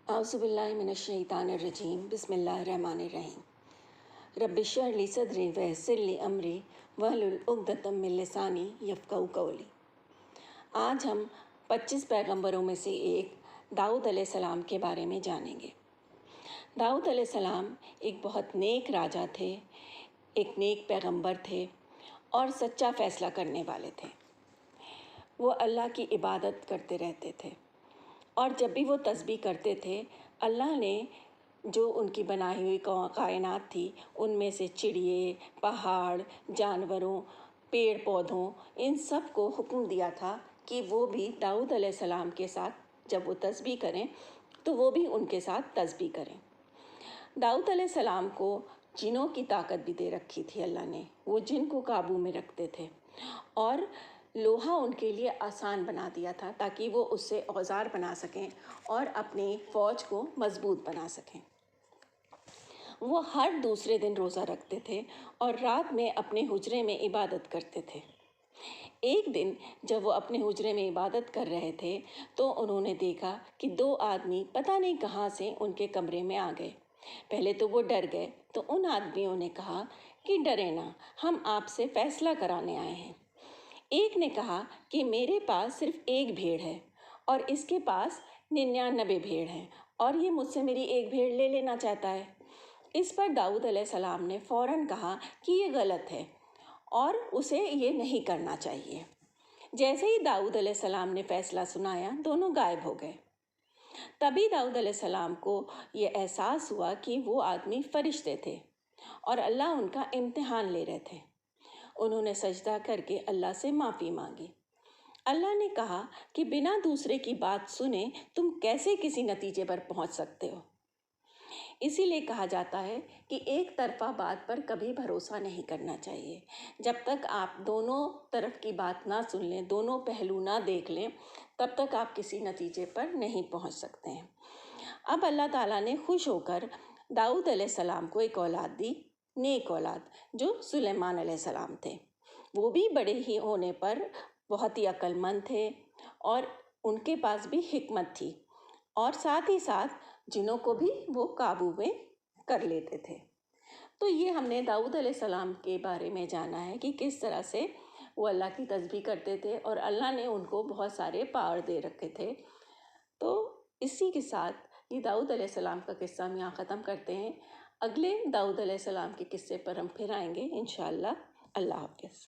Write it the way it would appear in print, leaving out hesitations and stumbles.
आउज़ुबिल्लाहि मिनश्शैतानिर्रजीम बिस्मिल्लाहिर्रहमानिर्रहीम रब्बिश्रह ली सदरी वयस्सिर ली अमरी वहलुल उक़दतम मिन लिसानी यफ़क़हू क़ौली। आज हम 25 पैगंबरों में से एक दाऊद अलैहिस्सलाम के बारे में जानेंगे। दाऊद अलैहिस्सलाम एक बहुत नेक राजा थे, एक नेक पैगंबर थे और सच्चा फ़ैसला करने वाले थे। वो अल्लाह की इबादत करते रहते थे और जब भी वो तस्बीह करते थे, अल्लाह ने जो उनकी बनाई हुई कायनात थी उनमें से चिड़िए, पहाड़, जानवरों, पेड़ पौधों, इन सब को हुक्म दिया था कि वो भी दाऊद अलैहिस्सलाम के साथ जब वो तस्बीह करें तो वो भी उनके साथ तस्बीह करें। दाऊद अलैहिस्सलाम को जिनों की ताकत भी दे रखी थी अल्लाह ने, वो जिन को काबू में रखते थे और लोहा उनके लिए आसान बना दिया था ताकि वो उससे औजार बना सकें और अपनी फ़ौज को मज़बूत बना सकें। वो हर दूसरे दिन रोज़ा रखते थे और रात में अपने हुजरे में इबादत करते थे। एक दिन जब वो अपने हुजरे में इबादत कर रहे थे तो उन्होंने देखा कि दो आदमी पता नहीं कहाँ से उनके कमरे में आ गए। पहले तो वो डर गए, तो उन आदमियों ने कहा कि डरे ना, हम आपसे फ़ैसला कराने आए हैं। एक ने कहा कि मेरे पास सिर्फ एक भेड़ है और इसके पास 99 भेड़ हैं और ये मुझसे मेरी एक भेड़ ले लेना चाहता है। इस पर दाऊद अलैहिस्सलाम ने फ़ौरन कहा कि ये गलत है और उसे ये नहीं करना चाहिए। जैसे ही दाऊद अलैहिस्सलाम ने फ़ैसला सुनाया, दोनों गायब हो गए। तभी दाऊद अलैहिस्सलाम को ये एहसास हुआ कि वो आदमी फरिश्ते थे और अल्लाह उनका इम्तिहान ले रहे थे। उन्होंने सजदा करके अल्लाह से माफ़ी मांगी। अल्लाह ने कहा कि बिना दूसरे की बात सुने तुम कैसे किसी नतीजे पर पहुंच सकते हो। इसीलिए कहा जाता है कि एक तरफा बात पर कभी भरोसा नहीं करना चाहिए। जब तक आप दोनों तरफ की बात ना सुन लें, दोनों पहलू ना देख लें, तब तक आप किसी नतीजे पर नहीं पहुंच सकते हैं। अब अल्लाह ताला ने खुश होकर दाऊद अलैहिस्सलाम को एक औलाद दी, नेक औलाद, जो सुलेमान अलैहिस्सलाम थे। वो भी बड़े ही होने पर बहुत ही अक्लमंद थे और उनके पास भी हिकमत थी और साथ ही साथ जिनों को भी वो काबू में कर लेते थे। तो ये हमने दाऊद अलैहिस्सलाम के बारे में जाना है कि किस तरह से वो अल्लाह की तस्बीह करते थे और अल्लाह ने उनको बहुत सारे पावर दे रखे थे। तो इसी के साथ ये दाऊद अलैहिस्सलाम का किस्सा हम यहाँ ख़त्म करते हैं। अगले दाऊद अलैहिस्सलाम के किस्से पर हम फिर आएंगे इंशाअल्लाह। अल्लाह हाफ़िज़।